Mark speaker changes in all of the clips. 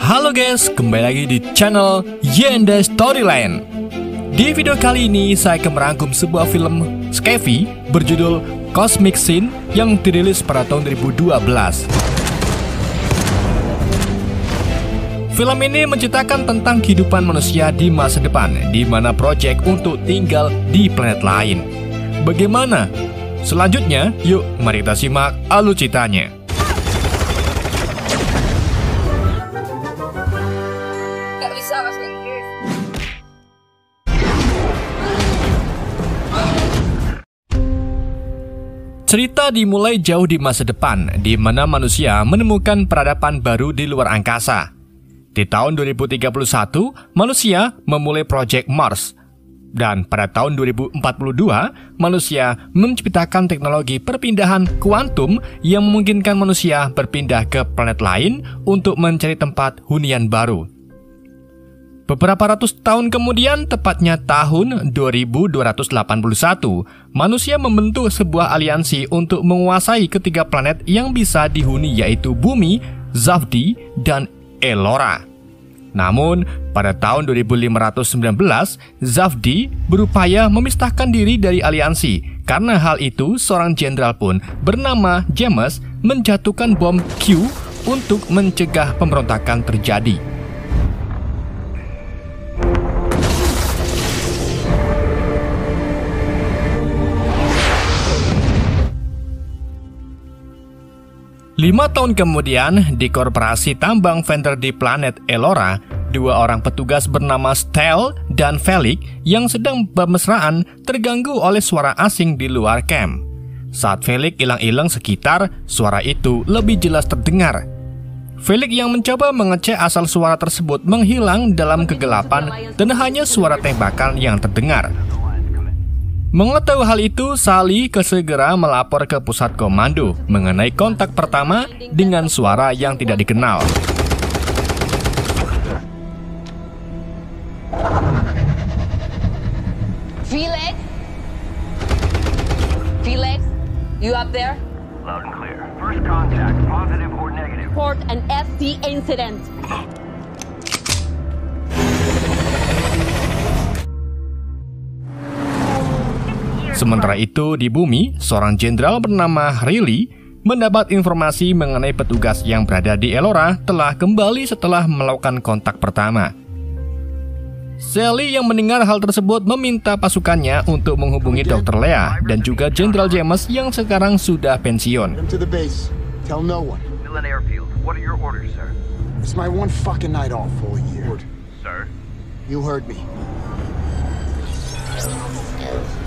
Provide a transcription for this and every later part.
Speaker 1: Halo guys, kembali lagi di channel Yenda Storyline. Di video kali ini saya akan merangkum sebuah film sci-fi berjudul Cosmic Sin yang dirilis pada tahun 2012. Film ini menceritakan tentang kehidupan manusia di masa depan, di mana proyek untuk tinggal di planet lain. Bagaimana selanjutnya? Yuk, mari kita simak alur ceritanya. Cerita dimulai jauh di masa depan, di mana manusia menemukan peradaban baru di luar angkasa. Di tahun 2031, manusia memulai proyek Mars. Dan pada tahun 2042, manusia menciptakan teknologi perpindahan kuantum yang memungkinkan manusia berpindah ke planet lain untuk mencari tempat hunian baru. Beberapa ratus tahun kemudian, tepatnya tahun 2281, manusia membentuk sebuah aliansi untuk menguasai ketiga planet yang bisa dihuni, yaitu Bumi, Zavdi, dan Elora. Namun, pada tahun 2519, Zavdi berupaya memisahkan diri dari aliansi. Karena hal itu, seorang jenderal pun bernama James menjatuhkan bom Q untuk mencegah pemberontakan terjadi. Lima tahun kemudian, di korporasi tambang vendor di planet Elora, dua orang petugas bernama Stel dan Felix yang sedang bermesraan terganggu oleh suara asing di luar camp. Saat Felix ilang-ilang sekitar, suara itu lebih jelas terdengar. Felix yang mencoba mengecek asal suara tersebut menghilang dalam kegelapan dan hanya suara tembakan yang terdengar. Mengetahui hal itu, Sally segera melapor ke pusat komando mengenai kontak pertama dengan suara yang tidak dikenal.
Speaker 2: Felix? Felix? You up there?
Speaker 3: Loud and clear. First contact, positive or negative.
Speaker 2: Report an FT incident.
Speaker 1: Sementara itu, di Bumi, seorang jenderal bernama Riley mendapat informasi mengenai petugas yang berada di Elora telah kembali setelah melakukan kontak pertama. Sally yang mendengar hal tersebut meminta pasukannya untuk menghubungi Dr. Lea dan juga Jenderal James yang sekarang sudah pensiun.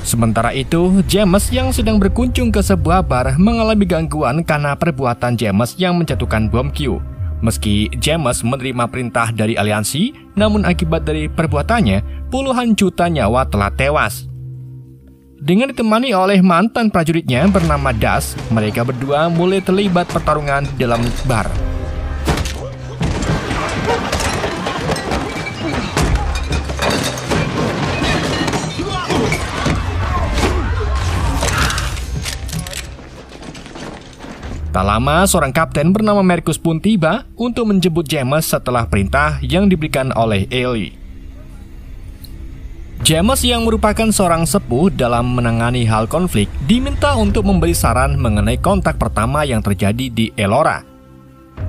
Speaker 1: Sementara itu, James yang sedang berkunjung ke sebuah bar mengalami gangguan karena perbuatan James yang menjatuhkan bom Q. Meski James menerima perintah dari aliansi, namun akibat dari perbuatannya, puluhan juta nyawa telah tewas. Dengan ditemani oleh mantan prajuritnya bernama Das, mereka berdua mulai terlibat pertarungan dalam bar. Tak lama, seorang kapten bernama Marcus pun tiba untuk menjemput James setelah perintah yang diberikan oleh Ellie. James yang merupakan seorang sepuh dalam menangani hal konflik diminta untuk memberi saran mengenai kontak pertama yang terjadi di Elora.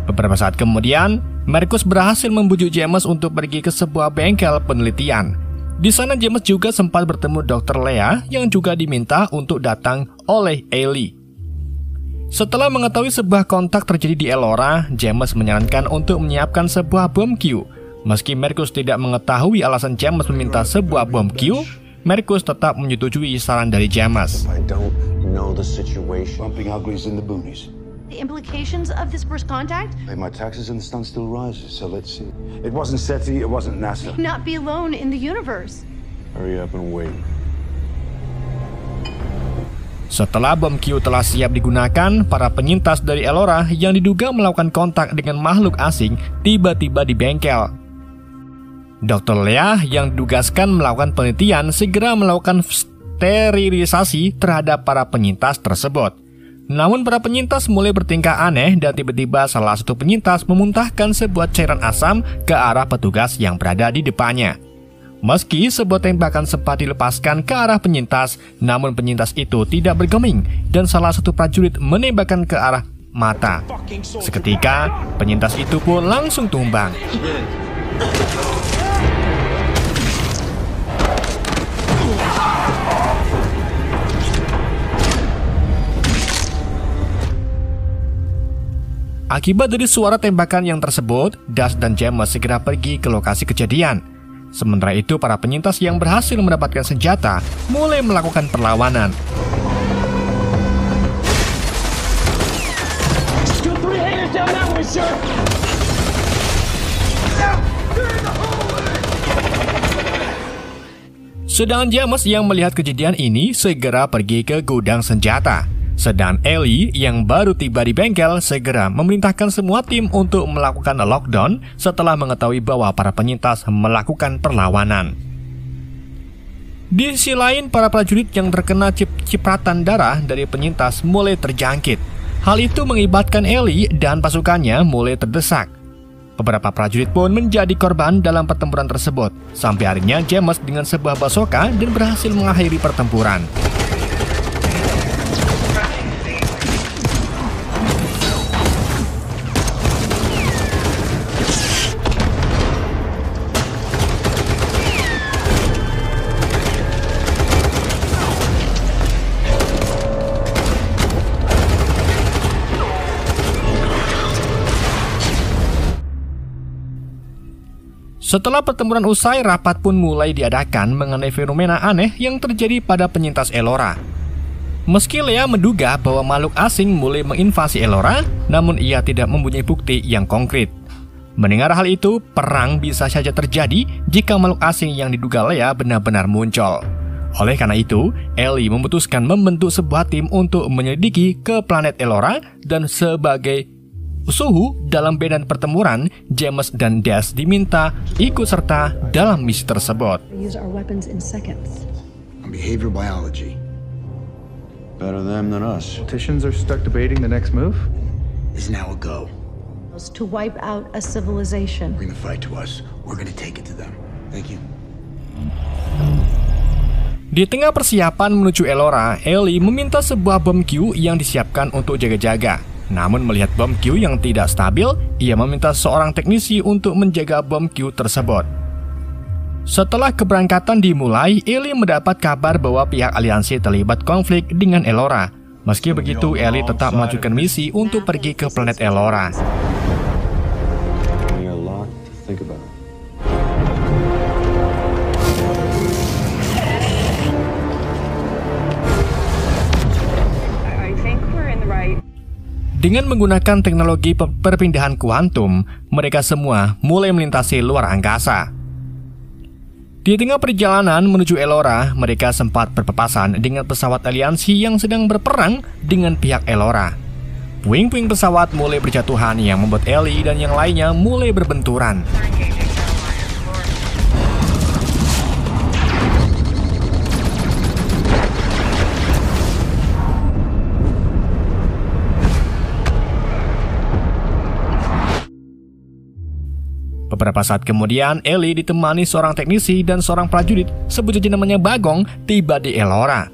Speaker 1: Beberapa saat kemudian, Marcus berhasil membujuk James untuk pergi ke sebuah bengkel penelitian. Di sana James juga sempat bertemu Dr. Lea yang juga diminta untuk datang oleh Ellie. Setelah mengetahui sebuah kontak terjadi di Elora, James menyarankan untuk menyiapkan sebuah bom Q. Meski Marcus tidak mengetahui alasan James meminta sebuah bom Q, Marcus tetap menyetujui saran dari James.
Speaker 4: The implications of this first contact?
Speaker 5: My taxes and the stun still rises, so let's see. It wasn't SETI, it wasn't NASA.
Speaker 4: Not be alone in the universe.
Speaker 5: Hurry up and wait.
Speaker 1: Setelah bom Q telah siap digunakan, para penyintas dari Elora yang diduga melakukan kontak dengan makhluk asing tiba-tiba di bengkel. Dr. Lea yang ditugaskan melakukan penelitian segera melakukan sterilisasi terhadap para penyintas tersebut. Namun para penyintas mulai bertingkah aneh dan tiba-tiba salah satu penyintas memuntahkan sebuah cairan asam ke arah petugas yang berada di depannya. Meski sebuah tembakan sempat dilepaskan ke arah penyintas, namun penyintas itu tidak bergeming dan salah satu prajurit menembakkan ke arah mata. Seketika, penyintas itu pun langsung tumbang. Akibat dari suara tembakan yang tersebut, Dust dan James segera pergi ke lokasi kejadian. Sementara itu, para penyintas yang berhasil mendapatkan senjata mulai melakukan perlawanan. Sedangkan James yang melihat kejadian ini segera pergi ke gudang senjata. Sedang Ellie yang baru tiba di bengkel segera memerintahkan semua tim untuk melakukan lockdown setelah mengetahui bahwa para penyintas melakukan perlawanan. Di sisi lain, para prajurit yang terkena cipratan darah dari penyintas mulai terjangkit. Hal itu mengakibatkan Ellie dan pasukannya mulai terdesak. Beberapa prajurit pun menjadi korban dalam pertempuran tersebut, sampai akhirnya James dengan sebuah bazoka dan berhasil mengakhiri pertempuran. Setelah pertempuran usai, rapat pun mulai diadakan mengenai fenomena aneh yang terjadi pada penyintas Elora. Meski Leah menduga bahwa makhluk asing mulai menginvasi Elora, namun ia tidak mempunyai bukti yang konkret. Mendengar hal itu, perang bisa saja terjadi jika makhluk asing yang diduga Leah benar-benar muncul. Oleh karena itu, Ellie memutuskan membentuk sebuah tim untuk menyelidiki ke planet Elora dan sebagai Suhu dalam medan pertempuran, James dan Des diminta ikut serta dalam misi tersebut.
Speaker 6: Use our weapons in seconds.
Speaker 7: On behavior biology.
Speaker 5: Better them than us.
Speaker 8: Politicians are stuck debating the next move.
Speaker 7: Is now a go.
Speaker 6: To wipe out a civilization.
Speaker 7: Bring the fight to us. We're gonna take it to them. Thank you.
Speaker 1: Di tengah persiapan menuju Elora, Ellie meminta sebuah bom Q yang disiapkan untuk jaga-jaga. Namun melihat bom Q yang tidak stabil, ia meminta seorang teknisi untuk menjaga bom Q tersebut. Setelah keberangkatan dimulai, Ellie mendapat kabar bahwa pihak aliansi terlibat konflik dengan Elora. Meski begitu, Ellie tetap melanjutkan misi untuk pergi ke planet Elora. Dengan menggunakan teknologi perpindahan kuantum, mereka semua mulai melintasi luar angkasa. Di tengah perjalanan menuju Elora, mereka sempat berpapasan dengan pesawat aliansi yang sedang berperang dengan pihak Elora. Puing-puing pesawat mulai berjatuhan yang membuat Ellie dan yang lainnya mulai berbenturan. Beberapa saat kemudian, Ellie ditemani seorang teknisi dan seorang prajurit, sebut saja namanya Bagong, tiba di Elora.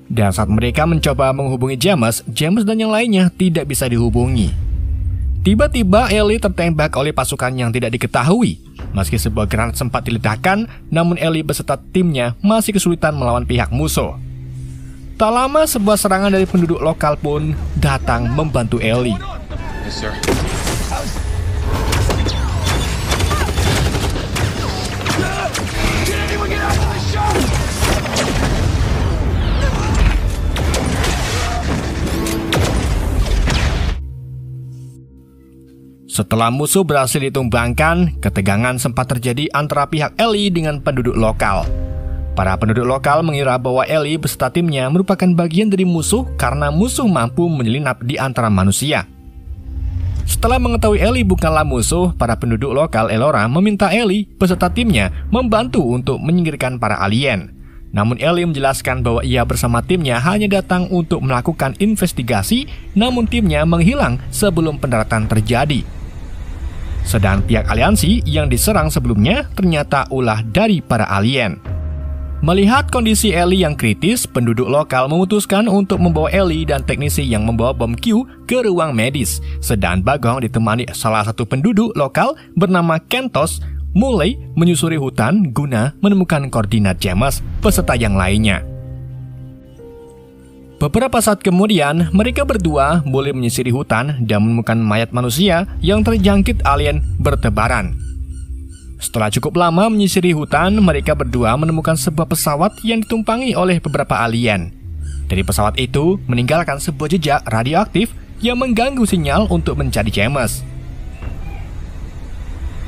Speaker 1: Dan saat mereka mencoba menghubungi James dan yang lainnya tidak bisa dihubungi. Tiba-tiba Ellie tertembak oleh pasukan yang tidak diketahui. Meski sebuah granat sempat diledakkan, namun Ellie beserta timnya masih kesulitan melawan pihak musuh. Tak lama sebuah serangan dari penduduk lokal pun datang membantu Ellie.
Speaker 9: Yes, sir.
Speaker 1: Setelah musuh berhasil ditumbangkan, ketegangan sempat terjadi antara pihak Ellie dengan penduduk lokal. Para penduduk lokal mengira bahwa Ellie beserta timnya merupakan bagian dari musuh karena musuh mampu menyelinap di antara manusia. Setelah mengetahui Ellie bukanlah musuh, para penduduk lokal Elora meminta Ellie beserta timnya membantu untuk menyingkirkan para alien. Namun Ellie menjelaskan bahwa ia bersama timnya hanya datang untuk melakukan investigasi, namun timnya menghilang sebelum pendaratan terjadi. Sedang pihak aliansi yang diserang sebelumnya ternyata ulah dari para alien. Melihat kondisi Ellie yang kritis, penduduk lokal memutuskan untuk membawa Ellie dan teknisi yang membawa bom Q ke ruang medis. Sedang Bagong ditemani salah satu penduduk lokal bernama Kentos mulai menyusuri hutan guna menemukan koordinat James peserta yang lainnya. Beberapa saat kemudian, mereka berdua mulai menyisiri hutan dan menemukan mayat manusia yang terjangkit alien bertebaran. Setelah cukup lama menyisiri hutan, mereka berdua menemukan sebuah pesawat yang ditumpangi oleh beberapa alien. Dari pesawat itu meninggalkan sebuah jejak radioaktif yang mengganggu sinyal untuk mencari James.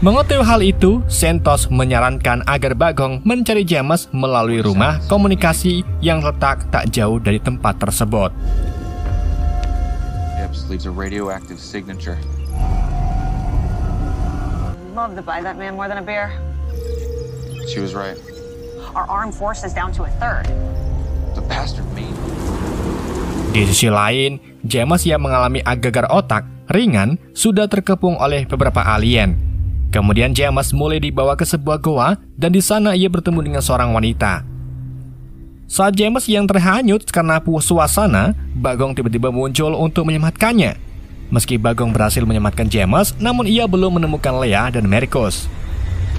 Speaker 1: Mengetahui hal itu, Santos menyarankan agar Bagong mencari James melalui rumah komunikasi yang terletak tak jauh dari tempat tersebut.
Speaker 9: Epps leaves a radioactive signature.
Speaker 10: Love to buy that man more than a beer.
Speaker 9: She was right.
Speaker 10: Our armed force is down to a third.
Speaker 9: The bastard mean.
Speaker 1: Di sisi lain, James yang mengalami gegar otak ringan sudah terkepung oleh beberapa alien. Kemudian James mulai dibawa ke sebuah goa dan di sana ia bertemu dengan seorang wanita. Saat James yang terhanyut karena suasana, Bagong tiba-tiba muncul untuk menyelamatkannya. Meski Bagong berhasil menyelamatkan James, namun ia belum menemukan Leah dan Marcus.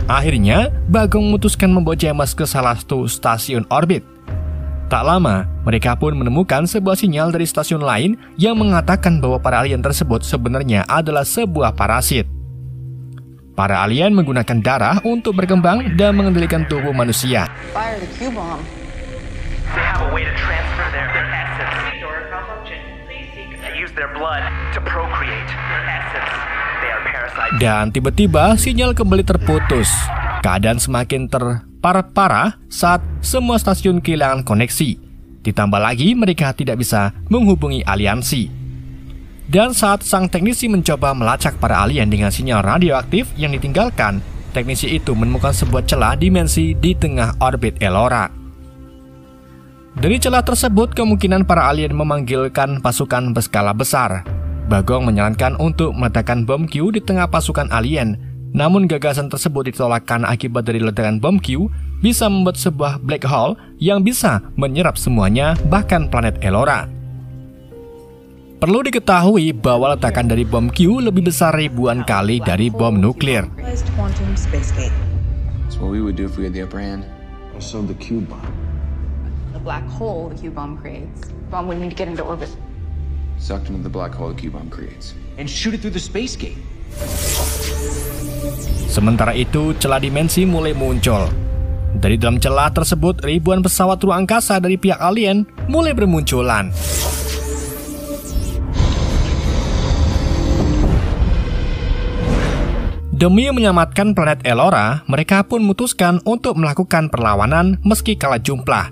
Speaker 1: Akhirnya, Bagong memutuskan membawa James ke salah satu stasiun orbit. Tak lama, mereka pun menemukan sebuah sinyal dari stasiun lain yang mengatakan bahwa para alien tersebut sebenarnya adalah sebuah parasit. Para alien menggunakan darah untuk berkembang dan mengendalikan tubuh manusia.
Speaker 10: Fire the Q-bomb.
Speaker 3: They have a way to transfer their essence. They use their blood to procreate. Their essence. They are parasites.
Speaker 1: Dan tiba-tiba sinyal kembali terputus. Keadaan semakin terparah saat semua stasiun kehilangan koneksi. Ditambah lagi mereka tidak bisa menghubungi aliansi. Dan saat sang teknisi mencoba melacak para alien dengan sinyal radioaktif yang ditinggalkan, teknisi itu menemukan sebuah celah dimensi di tengah orbit Elora. Dari celah tersebut, kemungkinan para alien memanggilkan pasukan berskala besar. Bagong menyarankan untuk meletakkan bom Q di tengah pasukan alien. Namun gagasan tersebut ditolakkan akibat dari ledakan bom Q bisa membuat sebuah black hole yang bisa menyerap semuanya, bahkan planet Elora. Perlu diketahui bahwa letakan dari bom Q lebih besar ribuan kali dari bom nuklir.
Speaker 9: That's what we would do if we had the upper hand.
Speaker 5: So the Q-bomb.
Speaker 10: The black hole the Q-bomb creates. Bomb would need to get into orbit.
Speaker 9: Sucked into the black hole the Q-bomb creates.
Speaker 7: And shoot it through the space gate.
Speaker 1: Sementara itu, celah dimensi mulai muncul. Dari dalam celah tersebut, ribuan pesawat ruang angkasa dari pihak alien mulai bermunculan. Demi menyelamatkan planet Elora, mereka pun memutuskan untuk melakukan perlawanan meski kalah jumlah.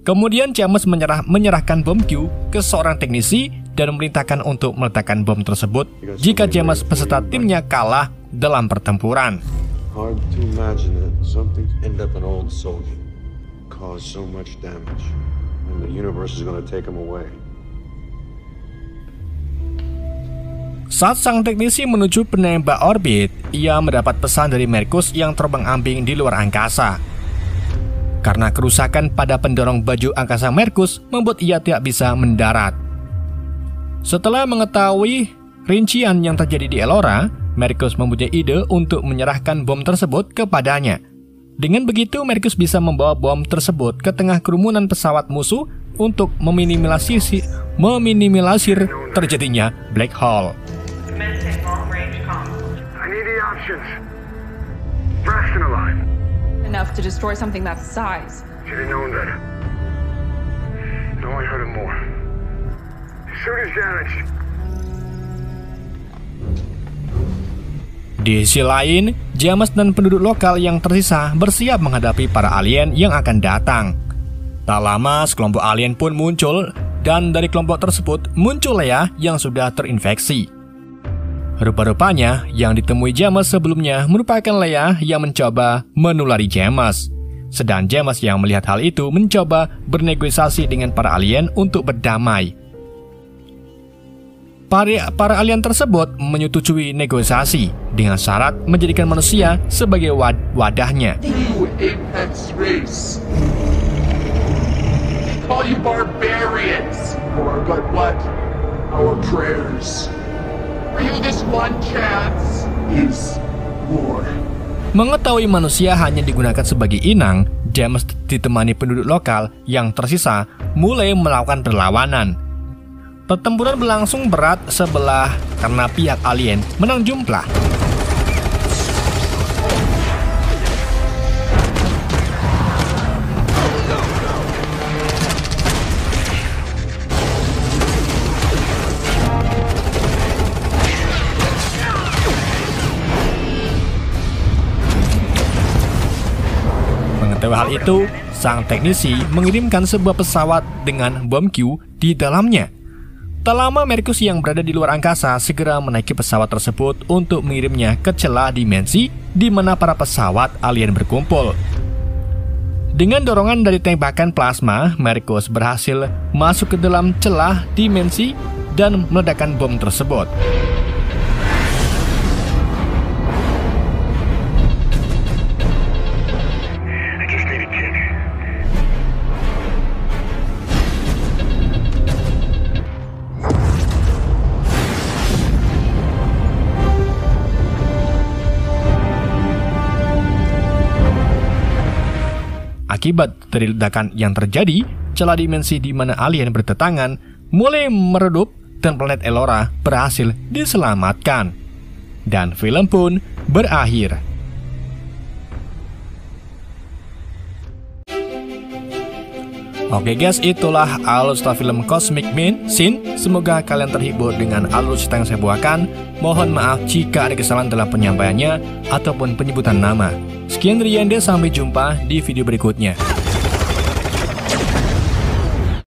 Speaker 1: Kemudian James menyerahkan bom Q ke seorang teknisi dan memerintahkan untuk meletakkan bom tersebut jika James peserta timnya kalah dalam pertempuran.
Speaker 5: Hard to imagine that something end up an old soldier, cause so much damage, and the universe is going to take him away.
Speaker 1: Saat sang teknisi menuju penembak orbit, ia mendapat pesan dari Marcus yang terbang-ambing di luar angkasa. Karena kerusakan pada pendorong baju angkasa Marcus membuat ia tidak bisa mendarat. Setelah mengetahui rincian yang terjadi di Elora, Marcus mempunyai ide untuk menyerahkan bom tersebut kepadanya. Dengan begitu, Marcus bisa membawa bom tersebut ke tengah kerumunan pesawat musuh untuk meminimalisir terjadinya black hole.
Speaker 3: I need the options. Fractionalize.
Speaker 10: Enough to destroy something that size.
Speaker 3: Should have known that. No, I heard him more. Suit is damaged.
Speaker 1: Di sisi lain, James dan penduduk lokal yang tersisa bersiap menghadapi para alien yang akan datang. Tak lama, sekelompok alien pun muncul, dan dari kelompok tersebut muncul Leah yang sudah terinfeksi. Rupa-rupanya, yang ditemui James sebelumnya merupakan Leah yang mencoba menulari James. Sedang James yang melihat hal itu mencoba bernegosiasi dengan para alien untuk berdamai. Para alien tersebut menyetujui negosiasi dengan syarat menjadikan manusia sebagai wadahnya.
Speaker 11: You apex race. Call you barbarians. But what? Our prayers. For you this one chance is war.
Speaker 1: Mengetahui manusia hanya digunakan sebagai inang, James ditemani penduduk lokal yang tersisa mulai melakukan perlawanan. Pertempuran berlangsung berat sebelah karena pihak alien menang jumlah. Mengetahui hal itu, sang teknisi mengirimkan sebuah pesawat dengan bom Q di dalamnya. Tak lama Mercus yang berada di luar angkasa segera menaiki pesawat tersebut untuk mengirimnya ke celah dimensi di mana para pesawat alien berkumpul. Dengan dorongan dari tembakan plasma, Mercus berhasil masuk ke dalam celah dimensi dan meledakkan bom tersebut. Akibat dari ledakan yang terjadi, celah dimensi di mana alien berdatangan mulai meredup dan planet Elora berhasil diselamatkan. Dan film pun berakhir. Oke guys, itulah alur cerita film Cosmic Scene. Semoga kalian terhibur dengan alur cerita yang saya bawakan. Mohon maaf jika ada kesalahan dalam penyampaiannya ataupun penyebutan nama. Sekian dari Yanda, sampai jumpa di video berikutnya.